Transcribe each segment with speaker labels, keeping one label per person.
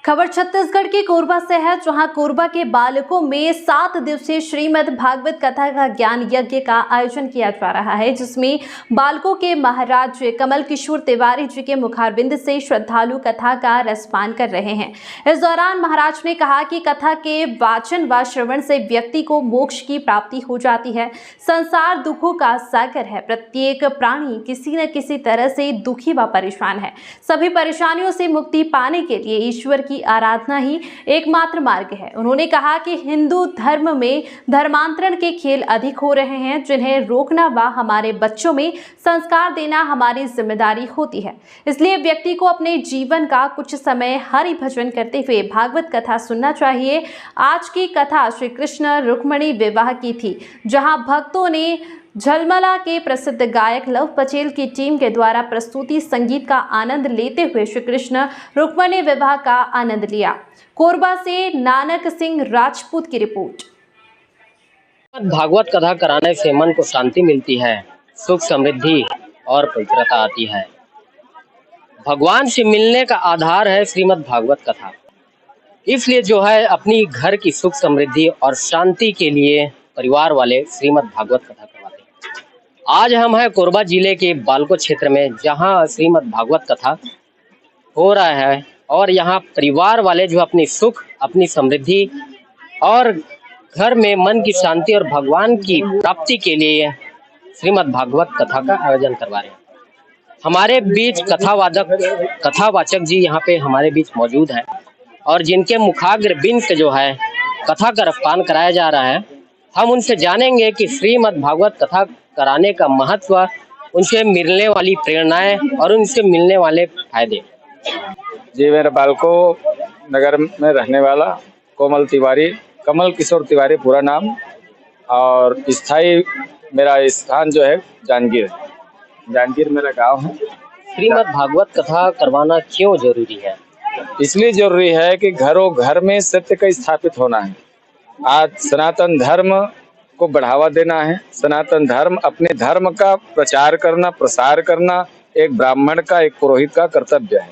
Speaker 1: खबर छत्तीसगढ़ के कोरबा से है, जहां कोरबा के बालकों में 7 दिवसीय श्रीमद् भागवत कथा का ज्ञान यज्ञ का आयोजन किया जा रहा है, जिसमें बालकों के महाराज कमल किशोर तिवारी जी के मुखारबिंद से श्रद्धालु कथा का रसपान कर रहे हैं। इस दौरान महाराज ने कहा कि कथा के वाचन व श्रवण से व्यक्ति को मोक्ष की प्राप्ति हो जाती है। संसार दुखों का सागर है, प्रत्येक प्राणी किसी न किसी तरह से दुखी व परेशान है। सभी परेशानियों से मुक्ति पाने के लिए ईश्वर की आराधना ही एकमात्र मार्ग है। उन्होंने कहा कि हिंदू धर्म में धर्मांतरण के खेल अधिक हो रहे हैं, जिन्हें रोकना व हमारे बच्चों में संस्कार देना हमारी जिम्मेदारी होती है। इसलिए व्यक्ति को अपने जीवन का कुछ समय हरि भजन करते हुए भागवत कथा सुनना चाहिए। आज की कथा श्री कृष्ण रुक्मिणी विवाह की थी, जहां भक्तों ने झलमला के प्रसिद्ध गायक लव पटेल की टीम के द्वारा प्रस्तुति संगीत का आनंद लेते हुए श्री कृष्ण रुक्मिणी विवाह का आनंद लिया। कोरबा से नानक सिंह राजपूत की रिपोर्ट।
Speaker 2: भागवत कथा कराने से मन को शांति मिलती है, सुख समृद्धि और पवित्रता आती है। भगवान से मिलने का आधार है श्रीमद् भागवत कथा। इसलिए जो है अपनी घर की सुख समृद्धि और शांति के लिए परिवार वाले श्रीमद् भागवत कथा करवाते हैं। आज हम हैं कोरबा जिले के बालको क्षेत्र में, जहां श्रीमद् भागवत कथा हो रहा है और यहां परिवार वाले जो अपनी सुख, अपनी समृद्धि और घर में मन की शांति और भगवान की प्राप्ति के लिए श्रीमद् भागवत कथा का आयोजन करवा रहे हैं। हमारे बीच कथावाचक जी यहाँ पे हमारे बीच मौजूद हैं और जिनके मुखाग्र बिंद से जो है कथा का रसपान कराया जा रहा है। हम उनसे जानेंगे कि श्रीमद् भागवत कथा कराने का महत्व, उनसे मिलने वाली प्रेरणाएं और उनसे मिलने वाले फायदे।
Speaker 3: जी, मेरे बालको नगर में रहने वाला कमल किशोर तिवारी पूरा नाम, और स्थायी मेरा स्थान जो है जांजगीर मेरा गांव है।
Speaker 2: श्रीमद् भागवत कथा करवाना क्यों जरूरी है?
Speaker 3: इसलिए जरूरी है कि घरों घर में सत्य का स्थापित होना है। आज सनातन धर्म को बढ़ावा देना है। सनातन धर्म, अपने धर्म का प्रचार करना, प्रसार करना एक ब्राह्मण का, एक पुरोहित का कर्तव्य है।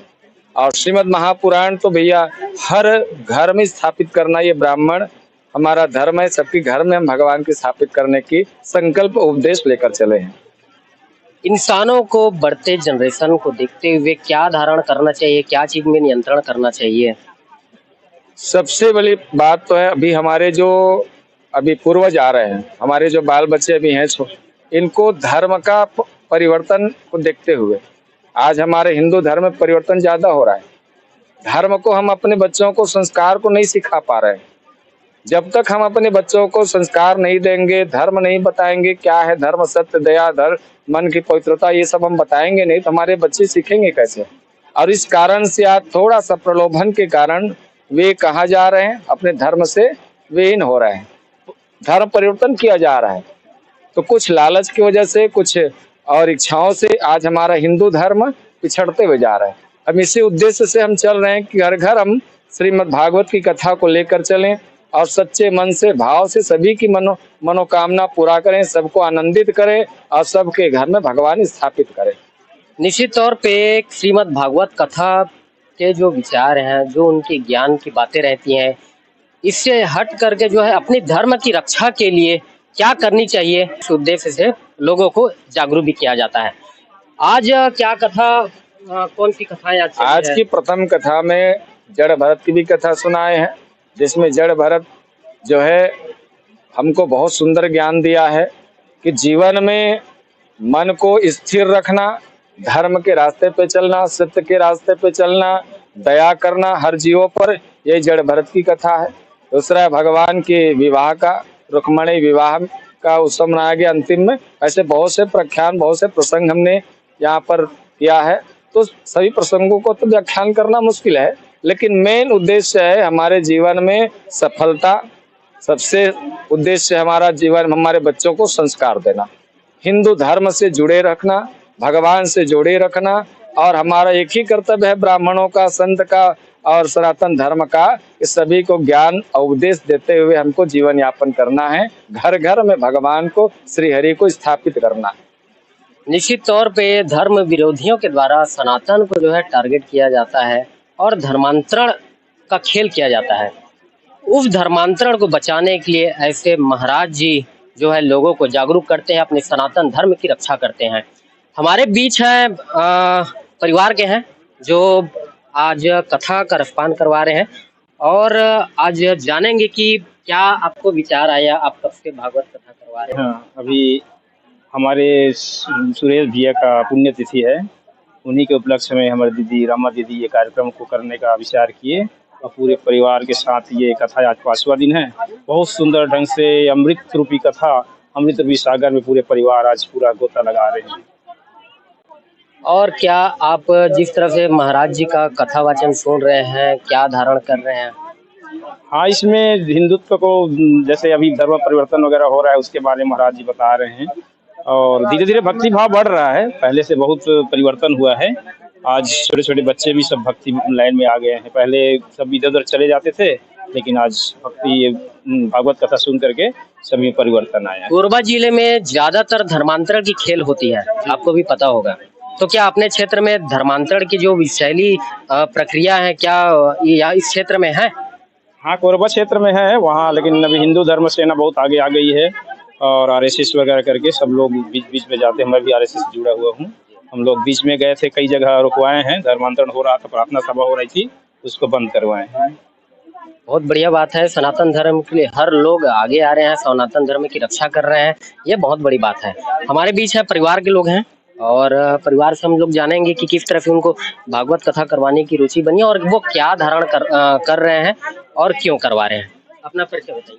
Speaker 3: और श्रीमद् महापुराण तो भैया हर घर में स्थापित करना, ये ब्राह्मण हमारा धर्म है। सबके घर में हम भगवान की स्थापित करने की संकल्प उपदेश लेकर चले हैं।
Speaker 2: इंसानों को बढ़ते जनरेशन को देखते हुए क्या धारण करना चाहिए, क्या चीज में नियंत्रण करना चाहिए?
Speaker 3: सबसे बड़ी बात तो है, अभी हमारे जो पूर्वज आ रहे हैं, हमारे जो बाल बच्चे अभी हैं, इनको धर्म का परिवर्तन को देखते हुए आज हमारे हिंदू धर्म में परिवर्तन ज्यादा हो रहा है। धर्म को हम अपने बच्चों को, संस्कार को नहीं सिखा पा रहे हैं। जब तक हम अपने बच्चों को संस्कार नहीं देंगे, धर्म नहीं बताएंगे, क्या है धर्म, सत्य, दया, धर्म, मन की पवित्रता, ये सब हम बताएंगे नहीं तो हमारे बच्चे सीखेंगे कैसे? और इस कारण से आज थोड़ा सा प्रलोभन के कारण वे कहाँ जा रहे हैं, अपने धर्म से विहीन हो रहे हैं। धर्म परिवर्तन किया जा रहा है, तो कुछ लालच की वजह से, कुछ और इच्छाओं से आज हमारा हिंदू धर्म पिछड़ते हुए जा रहा है। अब इसी उद्देश्य से हम चल रहे हैं कि घर घर हम श्रीमद् भागवत की कथा को लेकर चलें और सच्चे मन से, भाव से सभी की मनोकामना पूरा करें, सबको आनंदित करें और सबके घर में भगवान स्थापित करें।
Speaker 2: निश्चित तौर पे श्रीमद् भागवत कथा के जो विचार हैं, जो उनके ज्ञान की बातें रहती हैं, इससे हट करके जो है अपने धर्म की रक्षा के लिए क्या करनी चाहिए, इस उद्देश्य से लोगों को जागरूक भी किया जाता है। आज क्या कथा, कौन सी कथा
Speaker 3: आज की प्रथम कथा में जड़ भरत की भी कथा सुनाए हैं, जिसमें जड़ भरत जो है हमको बहुत सुंदर ज्ञान दिया है कि जीवन में मन को स्थिर रखना, धर्म के रास्ते पे चलना, सत्य के रास्ते पे चलना, दया करना हर जीवों पर, यही जड़ भरत की कथा है। दूसरा भगवान के विवाह का, रुक्मिणी विवाह का उत्सव मनाया गया अंतिम में। ऐसे बहुत से प्रख्यान, बहुत से प्रसंग हमने यहाँ पर किया है। तो सभी प्रसंगों को तो व्याख्यान करना मुश्किल है, लेकिन मेन उद्देश्य है हमारे जीवन में सफलता। सबसे उद्देश्य हमारा जीवन में हमारे बच्चों को संस्कार देना, हिंदू धर्म से जुड़े रखना, भगवान से जुड़े रखना, और हमारा एक ही कर्तव्य है ब्राह्मणों का, संत का और सनातन धर्म का, कि सभी को ज्ञान और उपदेश देते हुए हमको जीवन यापन करना है। घर घर में भगवान को, श्री हरि को स्थापित करना है।
Speaker 2: निश्चित तौर पे धर्म विरोधियों के द्वारा सनातन को जो है टारगेट किया जाता है और धर्मांतरण का खेल किया जाता है। उस धर्मांतरण को बचाने के लिए ऐसे महाराज जी जो है लोगों को जागरूक करते हैं, अपने सनातन धर्म की रक्षा करते हैं। हमारे बीच हैं परिवार के हैं जो आज कथा का रसपान करवा रहे हैं और आज जानेंगे कि क्या आपको विचार आया, आप कब से भागवत कथा करवा रहे हैं।
Speaker 4: हाँ, अभी हमारे सुरेश भैया का पुण्यतिथि है, उन्हीं के उपलक्ष्य में हमारी दीदी रमा दीदी ये कार्यक्रम को करने का विचार किए और पूरे परिवार के साथ ये कथा आज 5वां दिन है। बहुत सुंदर ढंग से अमृत रूपी कथा, अमृत रूपी सागर में पूरे परिवार आज पूरा गोता लगा रहे हैं।
Speaker 2: और क्या आप जिस तरह से महाराज जी का कथा वाचन सुन रहे हैं, क्या धारण कर रहे हैं?
Speaker 4: हाँ, इसमें हिंदुत्व को जैसे अभी धर्म परिवर्तन वगैरह हो रहा है उसके बारे में महाराज जी बता रहे हैं और धीरे धीरे भक्ति भाव बढ़ रहा है। पहले से बहुत परिवर्तन हुआ है। आज छोटे छोटे बच्चे भी सब भक्ति लाइन में आ गए हैं। पहले सब इधर उधर चले जाते थे, लेकिन आज भक्ति भागवत कथा सुन करके सभी परिवर्तन आया है।
Speaker 2: कोरबा जिले में ज्यादातर धर्मांतरण की खेल होती है, आपको भी पता होगा। तो क्या अपने क्षेत्र में धर्मांतरण की जो शैली प्रक्रिया है, क्या ये इस क्षेत्र में है?
Speaker 4: हाँ, कोरबा क्षेत्र में है वहाँ, लेकिन अभी हिंदू धर्म सेना बहुत आगे आ गई है और आरएसएस वगैरह करके सब लोग बीच बीच में जाते हैं। मैं भी आरएसएस से जुड़ा हुआ हूँ। हम लोग बीच में गए थे, कई जगह रुकवाए हैं। धर्मांतरण हो रहा था, प्रार्थना सभा हो रही थी, उसको बंद करवाए हैं।
Speaker 2: बहुत बढ़िया बात है। सनातन धर्म के लिए हर लोग आगे आ रहे हैं, सनातन धर्म की रक्षा कर रहे हैं, ये बहुत बड़ी बात है। हमारे बीच है परिवार के लोग हैं और परिवार से हम लोग जानेंगे कि किस तरह से उनको भागवत कथा करवाने की रुचि बनी और वो क्या धारण कर रहे हैं और क्यों करवा रहे हैं। अपना परिचय बताइए।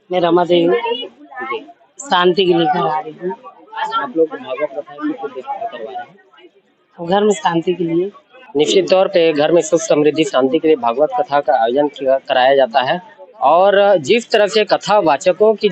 Speaker 5: मैं रमा देवी शांति के लिए करा रही हूँ।
Speaker 2: आप लोग भागवत कथा की करवा रहे हैं
Speaker 5: घर में शांति के लिए।
Speaker 2: निश्चित तौर पे घर में सुख समृद्धि शांति के लिए भागवत कथा का आयोजन कराया जाता है और जिस तरह से कथा वाचकों की जो